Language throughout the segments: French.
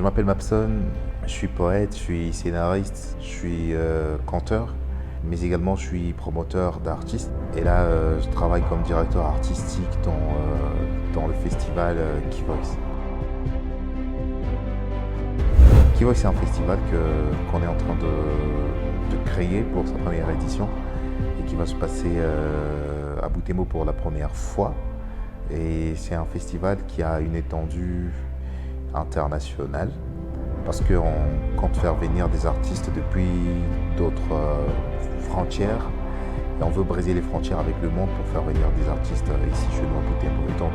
Je m'appelle Mapson, je suis poète, je suis scénariste, je suis canteur, mais également je suis promoteur d'artistes. Et là, je travaille comme directeur artistique dans le festival Key Voice. Key Voice, c'est un festival qu'on est en train de créer pour sa première édition et qui va se passer à Boutemo pour la première fois. Et c'est un festival qui a une étendue internationale parce qu'on compte faire venir des artistes depuis d'autres frontières et on veut briser les frontières avec le monde pour faire venir des artistes ici chez nous à Boutemo. Et donc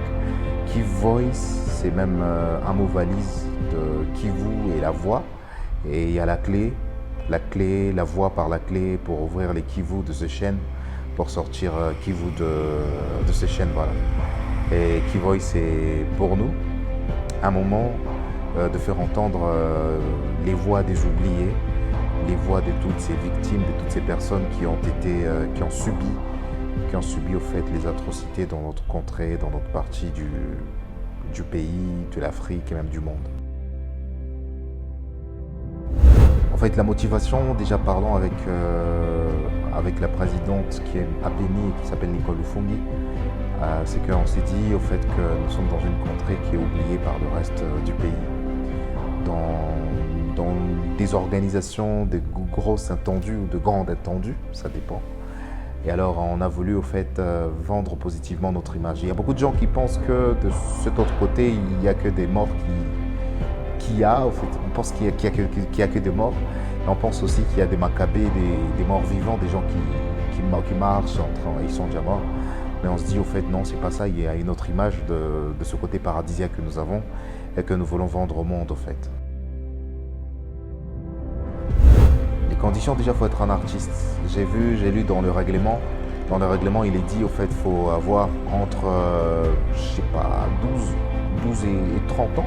Key Voice, c'est même un mot valise de Kivu et la voix, et il y a la clé, la voix par la clé pour ouvrir les Kivu de ce chaîne, pour sortir Kivu de ces chaînes, voilà. Et Key Voice, c'est pour nous un moment de faire entendre les voix des oubliés, les voix de toutes ces victimes, de toutes ces personnes qui ont subi au fait les atrocités dans notre contrée, dans notre partie du pays, de l'Afrique et même du monde. En fait, la motivation, déjà parlant avec la présidente qui est à Béni et qui s'appelle Nicole Ufungi, c'est qu'on s'est dit au fait que nous sommes dans une contrée qui est oubliée par le reste du pays, dans des organisations, des grosses attendues ou de grandes attendues, ça dépend. Et alors on a voulu au fait vendre positivement notre image. Il y a beaucoup de gens qui pensent que de cet autre côté, il n'y a que des morts on pense qu'il y a que des morts. Et on pense aussi qu'il y a des macabées, des morts vivants, des gens qui marchent, ils sont déjà morts. Mais on se dit au fait non, c'est pas ça, il y a une autre image de ce côté paradisiaque que nous avons et que nous voulons vendre au monde au fait. Les conditions, déjà, il faut être un artiste. J'ai lu dans le règlement. Dans le règlement, il est dit au fait il faut avoir entre, je sais pas, 12 et 30 ans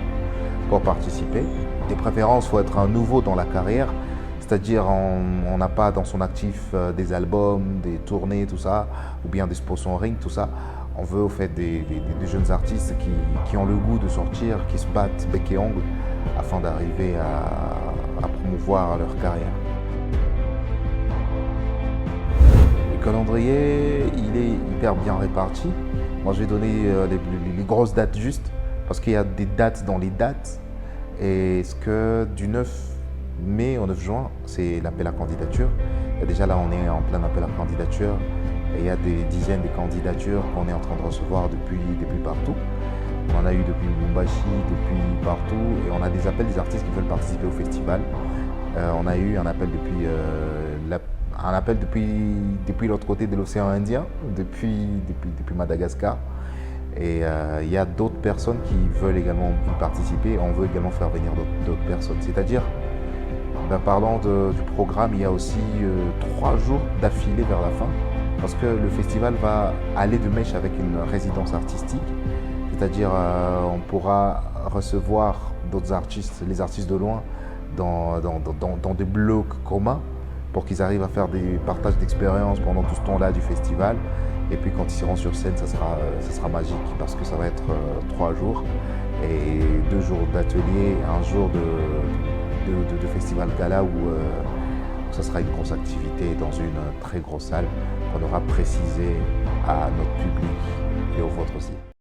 pour participer. De préférence, il faut être un nouveau dans la carrière. C'est-à-dire, on n'a pas dans son actif des albums, des tournées, tout ça, ou bien des sponsoring, tout ça. On veut au fait des jeunes artistes qui ont le goût de sortir, qui se battent bec et ongle afin d'arriver à promouvoir leur carrière. Le calendrier, il est hyper bien réparti. Moi, je vais donner les grosses dates justes, parce qu'il y a des dates dans les dates. Et ce que du 9 mai au 9 juin, c'est l'appel à candidature. Et déjà là, on est en plein appel à candidature. Et il y a des dizaines de candidatures qu'on est en train de recevoir depuis partout. On en a eu depuis Lubumbashi, depuis partout. Et on a des appels des artistes qui veulent participer au festival. On a eu un appel depuis l'autre côté de l'océan Indien, depuis Madagascar. Et il y a d'autres personnes qui veulent également y participer. On veut également faire venir d'autres personnes. C'est-à-dire, parlant du programme, il y a aussi 3 jours d'affilée vers la fin, parce que le festival va aller de mèche avec une résidence artistique. C'est-à-dire, on pourra recevoir d'autres artistes, les artistes de loin, dans des blocs communs, pour qu'ils arrivent à faire des partages d'expériences pendant tout ce temps-là du festival. Et puis quand ils seront sur scène, ça sera magique, parce que ça va être 3 jours et 2 jours d'atelier, un jour de festival gala où ça sera une grosse activité dans une très grosse salle qu'on aura précisé à notre public et au vôtre aussi.